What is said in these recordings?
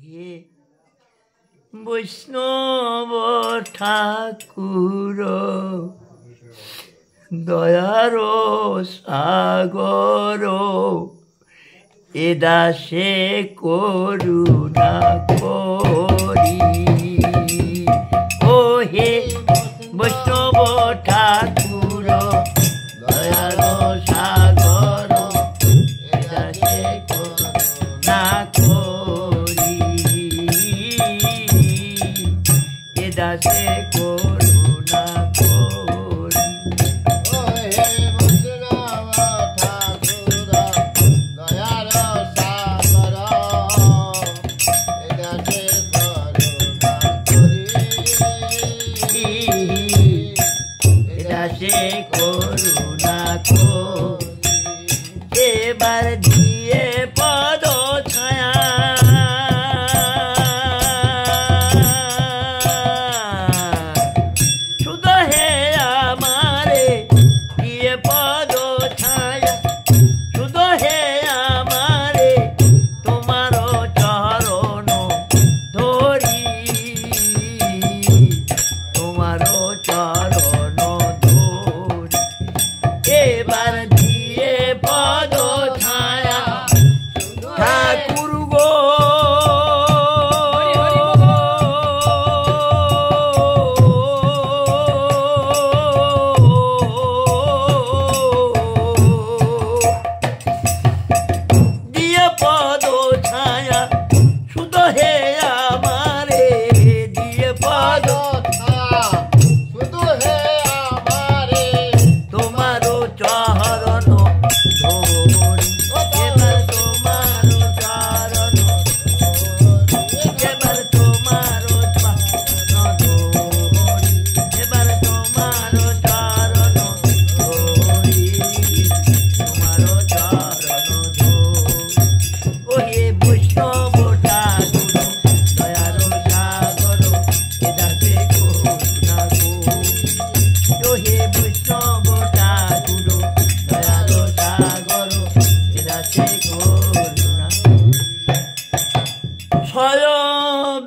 হে বৈষ্ণব ঠাকুর দয়ার সাগর এ দাসে করুণা করি। ও হে বৈষ্ণব ঠাকুর দয়ার সাগর এ দাসে করুণা করি। এ দাসে করুণা করি। করুণা এবার দিয়ে পদ ছায়া শুধু হে আমারে দিয়ে পদ ছায়া শুধু হে আমারে তোমার চরণ ধরি তোমার চরণ এবার দিয়ে পদ ছায়া ঠাকুর গো দিয়ে পদ ছায়া শুধু হে আমারে দিয়ে পদ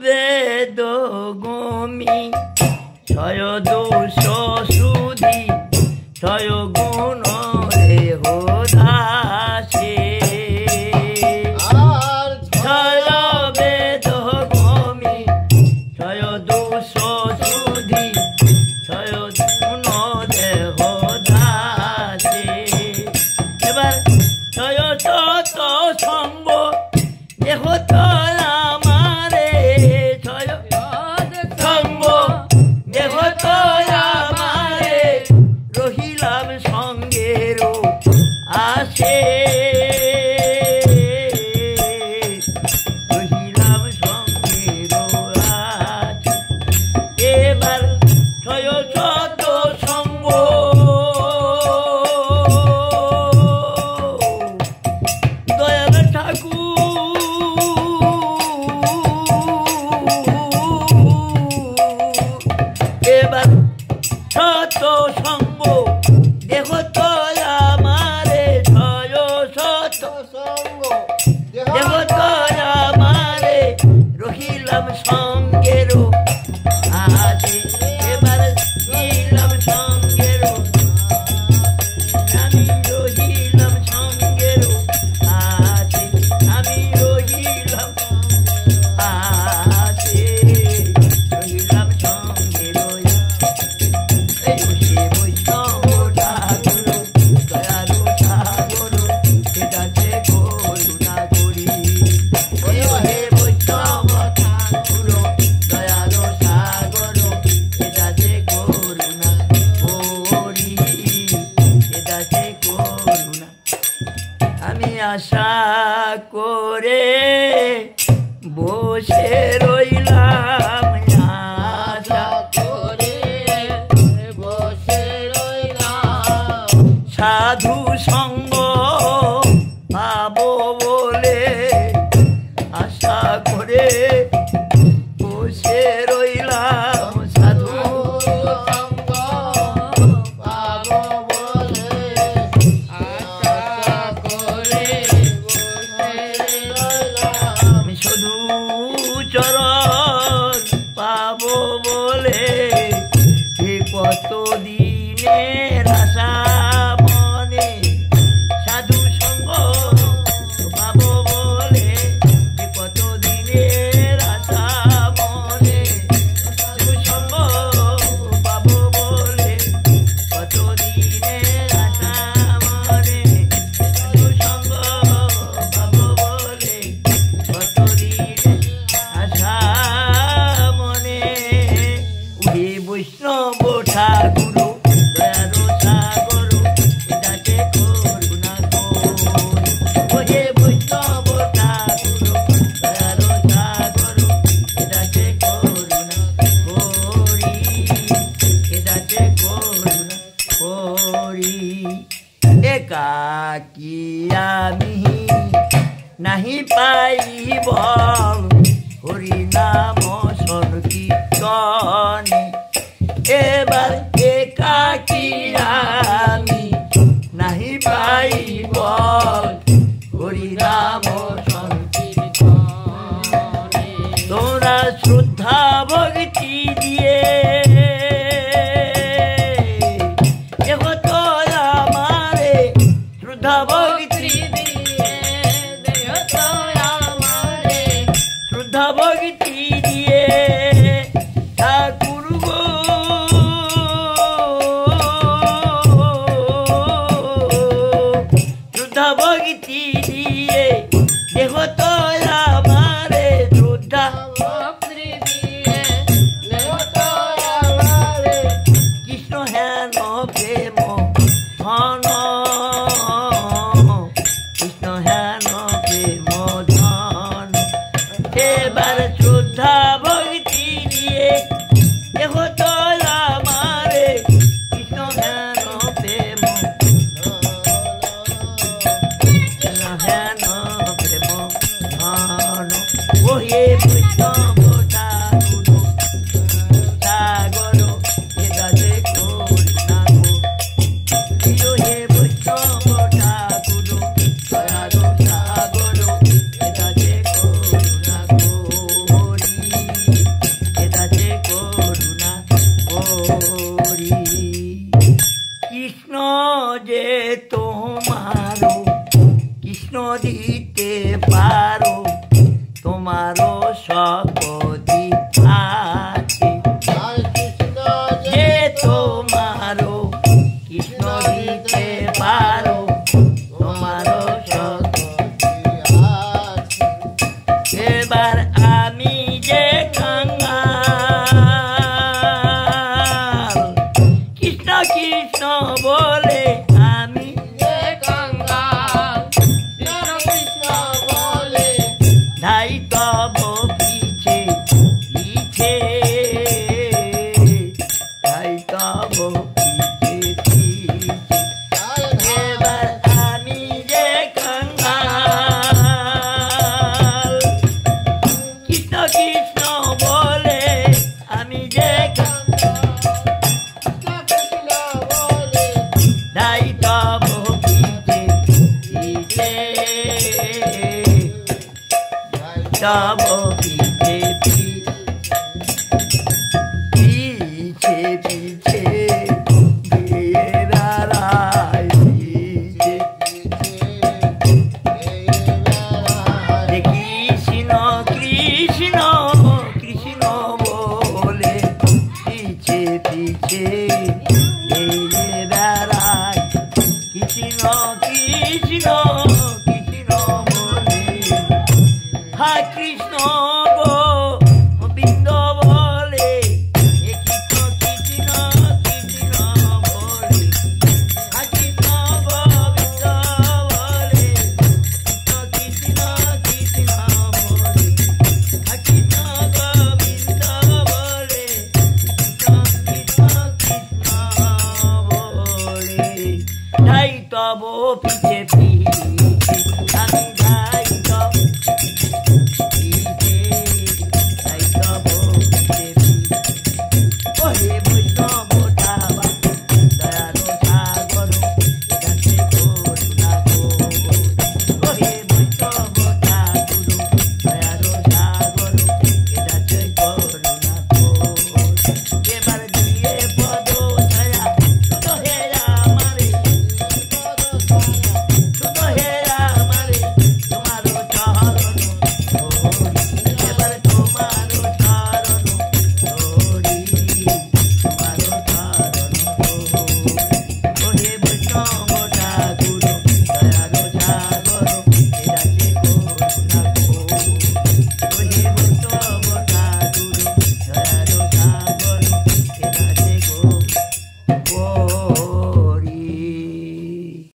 বেদ গমি ছয় দোষ সুধি ছয় গুণ রে হোদাসে ছয় বেদ গমি ছয় দোষ সুধি ছয় গুণ রে হোদাসে এবার ছয় শত সঙ্গ দেহ আশা করে বসে রইলাম আশা করে বসে রইলাম সাধু সঙ্গ পাবো বলে আশা করে বসে রইলাম সাধু সঙ্গ পাবো বলে আশা করে বসে রইলাম শুধু চরণ পাবো বলে কত দিনের আশা মনে সাধু সঙ্গ পাবো বলে কত দিনের আশা মনে সাধু সঙ্গ পাবো বলে কত দিনের আশা মনে সাধু সঙ্গ পাবো বলে কত দিনের আশা মনে উহে বৈষ্ণব ঠাকুর দয়ার সাগর এটাকে করুণা করি ওহে বৈষ্ণব ঠাকুর দয়ার সাগর এটাকে করুণা করি এটাকে করুণা করি একাকী আমি নাহি পাইব হরি নাম সংকীর্তনে এবার একাকী আমি নাহি পাইব হরি নাম সংকীর্তনে তোরা শ্রদ্ধা ভক্তি দিয়ে দেখো তোরা আমারে শ্রদ্ধা ভক্তি দিয়ে দেখো তোরা আমারে শ্রদ্ধা ভক্তি দিয়ে ঠাকুর গো শ্রদ্ধা ভক্তি দিয়ে দেখো তোরা আমারে শ্রদ্ধা ভক্তি দিয়ে দেখো তোরা আমারে কৃষ্ণ হেন প্রেম ধন কৃষ্ণ হেন প্রেম ধন এবার শ্রদ্ধা ভক্তি দিয়ে দেখো তোরা আমারে কৃষ্ণ হেন প্রেম হেন প্রেম ধন ওহে বৈষ্ণব ঠাকুর সাগর এদাতে করুণা ওহে বৈষ্ণব ঠাকুর দয়ার সাগর এদাতে করুণা করি এদাতে করুণা করি কৃষ্ণ যে তোমারো কৃষ্ণ দিতে পারো তোমারও শক্তি আছে যে তোমারও কৃষ্ণ দিতে পারো তোমারও শক্তি আছে এবার আমি যে কাঙ্গাল কৃষ্ণ কৃষ্ণ বলে আমি যে কাঙ্গাল কৃষ্ণ কৃষ্ণ বলে ধাই তব পিছে পিছে ধাই তব পিছে পিছে এবার আমি যে কাঙ্গাল কৃষ্ণ কৃষ্ণ বলে আমি যে ধাই তব পিছে পিছে তব পিছে পিছে পিছে বেড়ারায় পিছে কৃষ্ণ কৃষ্ণ কৃষ্ণ বলে পিছে পিছে বেড়ারায় কৃষ্ণ কৃষ্ণ কৃষ্ণ বলে হা কৃষ্ণ গো